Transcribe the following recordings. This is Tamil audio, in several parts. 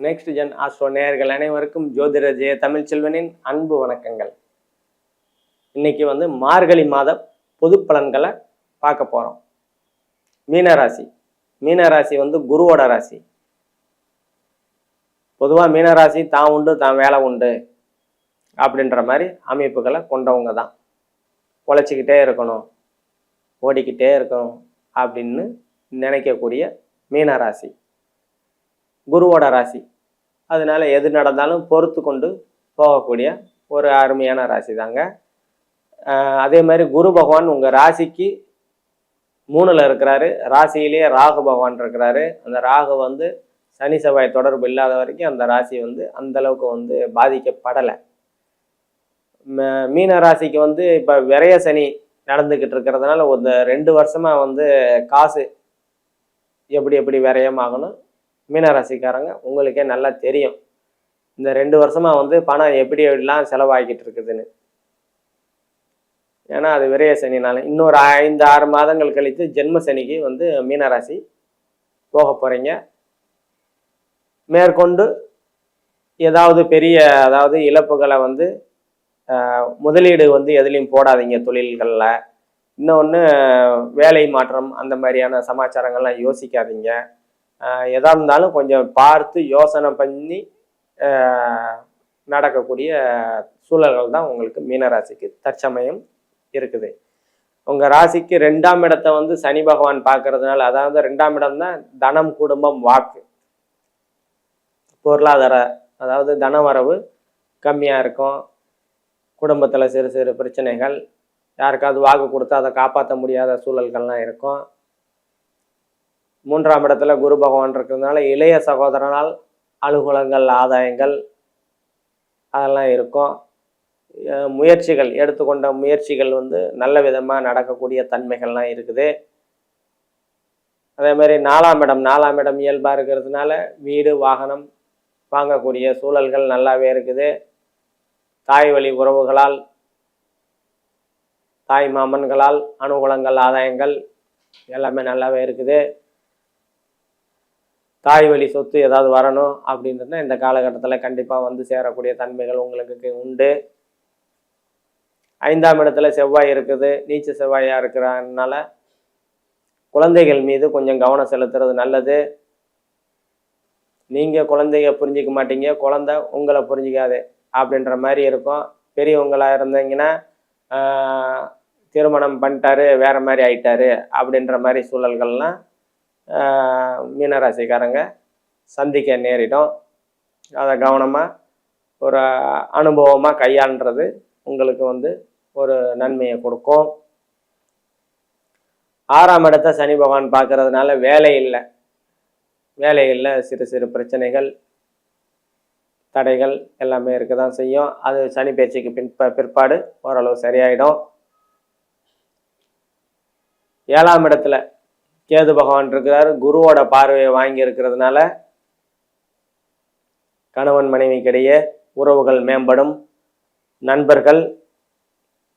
நெக்ஸ்ட் ஜென் ஆஸ்ட்ரோ நேயர்கள் அனைவருக்கும் ஜோதிட ஜெய தமிழ்ச்செல்வனின் அன்பு வணக்கங்கள். இன்னைக்கு மார்கழி மாத பொது பலன்களை பார்க்க போறோம். மீனராசி. மீனராசி குருவோட ராசி. பொதுவாக மீனராசி தான் உண்டு தான் வேலை உண்டு அப்படின்ற மாதிரி அமைப்புகளை கொண்டவங்க தான். உழைச்சிக்கிட்டே இருக்கணும், ஓடிக்கிட்டே இருக்கணும் அப்படின்னு நினைக்கக்கூடிய மீனராசி குருவோட ராசி. அதனால எது நடந்தாலும் பொறுத்து கொண்டு போகக்கூடிய ஒரு அருமையான ராசி தாங்க. அதே மாதிரி குரு பகவான் உங்கள் ராசிக்கு 3ல் இருக்கிறாரு. ராசியிலேயே ராகு பகவான் இருக்கிறாரு. அந்த ராகு சனி செவ்வாய் தொடர்பு இல்லாத வரைக்கும் அந்த ராசி அந்த அளவுக்கு பாதிக்கப்படலை. மீன ராசிக்கு இப்போ விரய சனி நடந்துக்கிட்டு இருக்கிறதுனால ஒரு 2 வருஷமா காசு எப்படி விரயமாகணும் மீனராசிக்காரங்க உங்களுக்கே நல்லா தெரியும். இந்த 2 வருஷமா பணம் எப்படிலாம் செலவாகிக்கிட்டு இருக்குதுன்னு. ஏன்னா அது விரய சனினால. இன்னொரு 5-6 மாதங்கள் கழித்து ஜென்ம சனிக்கு மீனராசி போக போறீங்க. மேற்கொண்டு ஏதாவது பெரிய இழப்புகளை முதலீடு எதுலையும் போடாதீங்க தொழில்களில். இன்னொன்று வேலை மாற்றம் அந்த மாதிரியான சமாச்சாரங்கள்லாம் யோசிக்காதீங்க. எதாக இருந்தாலும் கொஞ்சம் பார்த்து யோசனை பண்ணி நடக்கக்கூடிய சூழல்கள் தான் உங்களுக்கு மீனராசிக்கு தற்சமயம் இருக்குது. உங்கள் ராசிக்கு 2ஆம் இடத்தை சனி பகவான் பார்க்கறதுனால, அதாவது 2ஆம் இடம் தான் தனம், குடும்பம், வாக்கு, பொருளாதார, அதாவது தனவரவு கம்மியாக இருக்கும். குடும்பத்தில் சிறு சிறு பிரச்சனைகள், யாருக்காவது வாக்கு கொடுத்தா அதை காப்பாற்ற முடியாத சூழல்கள்லாம் இருக்கும். 3ஆம் இடத்துல குரு பகவான் இருக்கிறதுனால இளைய சகோதரனால் அலுவலகங்கள், ஆதாயங்கள் அதெல்லாம் இருக்கும். முயற்சிகள், எடுத்துக்கொண்ட முயற்சிகள் நல்ல விதமாக நடக்கக்கூடிய தன்மைகள்லாம் இருக்குது. அதே மாதிரி 4ஆம் இடம் இயல்பாக இருக்கிறதுனால வீடு வாகனம் வாங்கக்கூடிய சூழல்கள் நல்லாவே இருக்குது. தாய் வழி உறவுகளால், தாய் மாமன்களால் அனுகூலங்கள், ஆதாயங்கள் எல்லாமே நல்லாவே இருக்குது. தாய் வழி சொத்து ஏதாவது வரணும் அப்படின்றதுனா இந்த காலகட்டத்தில் கண்டிப்பாக சேரக்கூடிய தன்மைகள் உங்களுக்கு உண்டு. 5ஆம் இடத்துல செவ்வாய் இருக்குது. நீச்ச செவ்வாயாக இருக்கிறதுனால குழந்தைகள் மீது கொஞ்சம் கவனம் செலுத்துறது நல்லது. நீங்கள் குழந்தைய புரிஞ்சிக்க மாட்டீங்க, குழந்தை உங்களை புரிஞ்சிக்காது அப்படின்ற மாதிரி இருக்கும். பெரியவங்களாக இருந்தீங்கன்னா திருமணம் பண்ணிட்டாரு வேற மாதிரி ஆயிட்டாரு அப்படின்ற மாதிரி சூழல்கள்லாம் மீனராசிக்காரங்க சந்திக்க நேரிடும். அதை கவனமாக ஒரு அனுபவமாக கையாளுறது உங்களுக்கு ஒரு நன்மையை கொடுக்கும். 6ஆம் இடத்தை சனி பகவான் பார்க்கறதுனால வேலையில் சிறு சிறு பிரச்சனைகள், தடைகள் எல்லாமே இருக்க தான் செய்யும். அது சனி பயிற்சிக்கு பிற்பாடு ஓரளவு சரியாயிடும். 7ஆம் இடத்துல கேது பகவான் இருக்கிறாரு. குருவோட பார்வையை வாங்கி இருக்கிறதுனால கணவன் மனைவிக்கிடையே உறவுகள் மேம்படும். நண்பர்கள்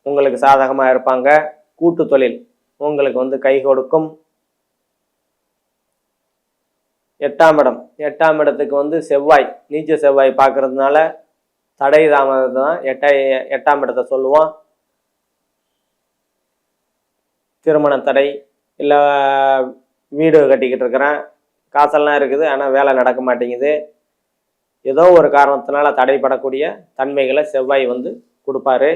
உங்களுக்கு சாதகமாக இருப்பாங்க. கூட்டு தொழில் உங்களுக்கு கை கொடுக்கும். 8ஆம் இடத்துக்கு செவ்வாய், நீச்ச செவ்வாய் பார்க்கறதுனால தடை தாமதம் தான் 8ஆம் இடத்தை சொல்லுவோம். திருமண தடை, இல்லை வீடு கட்டிக்கிட்டு இருக்கிறேன், காசெல்லாம் இருக்குது ஆனால் வேலை நடக்க மாட்டேங்குது, ஏதோ ஒரு காரணத்தினால தடைப்படக்கூடிய தன்மைகளை செவ்வாய் கொடுப்பாரு.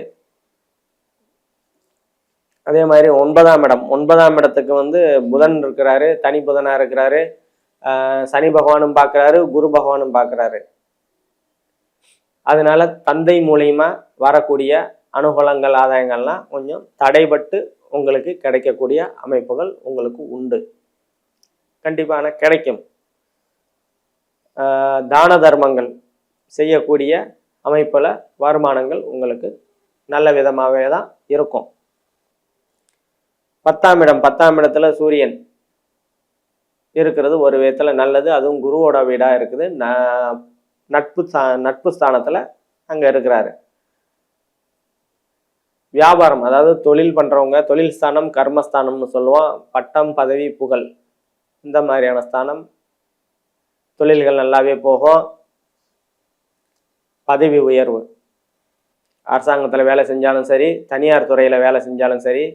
அதே மாதிரி 9ஆம் இடத்துக்கு புதன் இருக்கிறாரு. தனி புதனாக இருக்கிறாரு. சனி பகவானும் பார்க்குறாரு, குரு பகவானும் பார்க்குறாரு. அதனால தந்தை மூலியமா வரக்கூடிய அனுகூலங்கள், ஆதாயங்கள்லாம் கொஞ்சம் தடைபட்டு உங்களுக்கு கிடைக்கக்கூடிய அமைப்புகள் உங்களுக்கு உண்டு. கண்டிப்பான கிடைக்கும். தான தர்மங்கள் செய்யக்கூடிய அமைப்பில் வருமானங்கள் உங்களுக்கு நல்ல விதமாகவே தான் இருக்கும். 10ஆம் இடத்துல சூரியன் இருக்கிறது ஒரு விதத்தில் நல்லது. அதுவும் குருவோட வீடாக இருக்குது. நட்பு ஸ்தானத்தில் அங்கே இருக்கிறாரு. வியாபாரம், அதாவது தொழில் பண்ணுறவங்க, தொழில் ஸ்தானம் கர்மஸ்தானம்னு சொல்லுவோம். பட்டம், பதவி, புகழ் இந்த மாதிரியான ஸ்தானம் தொழில்கள் நல்லாவே போகும். பதவி உயர்வு, அரசாங்கத்தில் வேலை செஞ்சாலும் சரி, தனியார் துறையில் வேலை செஞ்சாலும் சரி,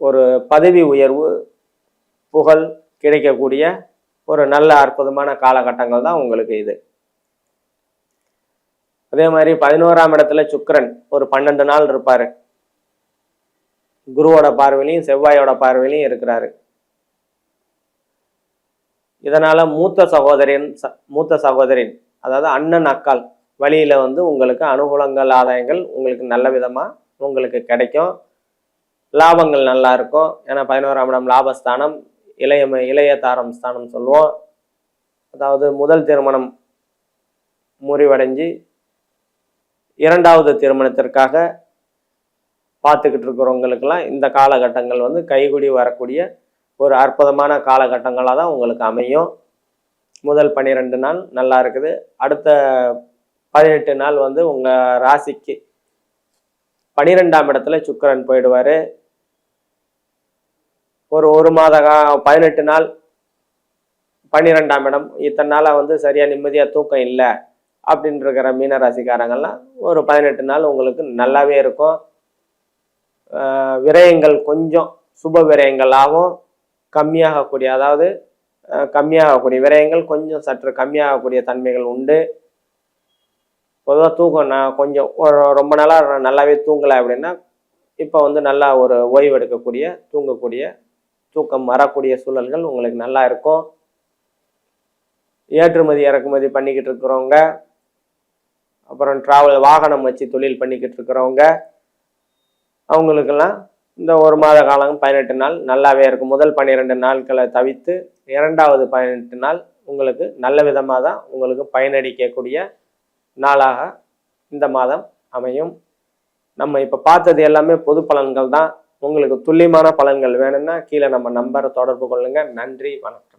ஒரு பதவி உயர்வு, புகழ் கிடைக்கக்கூடிய ஒரு நல்ல அற்புதமான காலகட்டங்கள் தான் உங்களுக்கு இது. அதே மாதிரி 11ஆம் இடத்துல சுக்கிரன் ஒரு 12 நாள் இருப்பாரு. குருவோட பார்வையிலையும் செவ்வாயோட பார்வையிலையும் இருக்கிறாரு. இதனால மூத்த சகோதரின் அதாவது அண்ணன் அக்கால் வழியில உங்களுக்கு அனுகூலங்கள், ஆதாயங்கள் உங்களுக்கு நல்ல விதமா உங்களுக்கு கிடைக்கும். லாபங்கள் நல்லா இருக்கும். ஏன்னா 11ஆம் இடம் லாபஸ்தானம், இளைய தாரம் ஸ்தானம் சொல்லுவோம். அதாவது முதல் திருமணம் முறிவடைஞ்சு 2வது திருமணத்திற்காக பார்த்துக்கிட்டு இருக்கிறவங்களுக்கெல்லாம் இந்த காலகட்டங்கள் கைகூடி வரக்கூடிய ஒரு அற்புதமான காலகட்டங்களாக தான் உங்களுக்கு அமையும். முதல் 12 நாள் நல்லா இருக்குது. அடுத்த 18 நாள் உங்கள் ராசிக்கு 12ஆம் இடத்துல சுக்கிரன் போயிடுவார். ஒரு மாத 18 நாள் 12ஆம் இடம் இத்தனை நாளாக சரியாக நிம்மதியாக தூக்கம் இல்லை அப்படின்னு இருக்கிற மீனராசிக்காரங்கள்லாம் ஒரு 18 நாள் உங்களுக்கு நல்லாவே இருக்கும். விரயங்கள் கொஞ்சம் சுப விரயங்களாகவும் கம்மியாகக்கூடிய, அதாவது கம்மியாகக்கூடிய விரயங்கள் கொஞ்சம் சற்று கம்மியாகக்கூடிய தன்மைகள் உண்டு. பொதுவாக தூக்கம் நான் கொஞ்சம் ரொம்ப நாளாக நல்லாவே தூங்கலை அப்படின்னா இப்போ நல்லா ஒரு ஓய்வு எடுக்கக்கூடிய, தூக்கம் வரக்கூடிய சூழல்கள் உங்களுக்கு நல்லா இருக்கும். ஏற்றுமதி இறக்குமதி பண்ணிக்கிட்டு இருக்கிறவங்க, அப்புறம் வாகனம் வச்சு தொழில் பண்ணிக்கிட்டு இருக்கிறவங்க, அவங்களுக்கெல்லாம் இந்த ஒரு மாத காலம் 18 நாள் நல்லாவே இருக்கும். முதல் 12 நாட்களை தவிர்த்து 2வது 18 நாள் உங்களுக்கு நல்ல விதமாக தான் உங்களுக்கு பயனளிக்கக்கூடிய நாளாக இந்த மாதம் அமையும். நம்ம இப்போ பார்த்தது எல்லாமே பொது பலன்கள் தான். உங்களுக்கு துல்லியமான பலன்கள் வேணும்னா கீழே நம்ம நம்பரை தொடர்பு கொள்ளுங்க. நன்றி, வணக்கம்.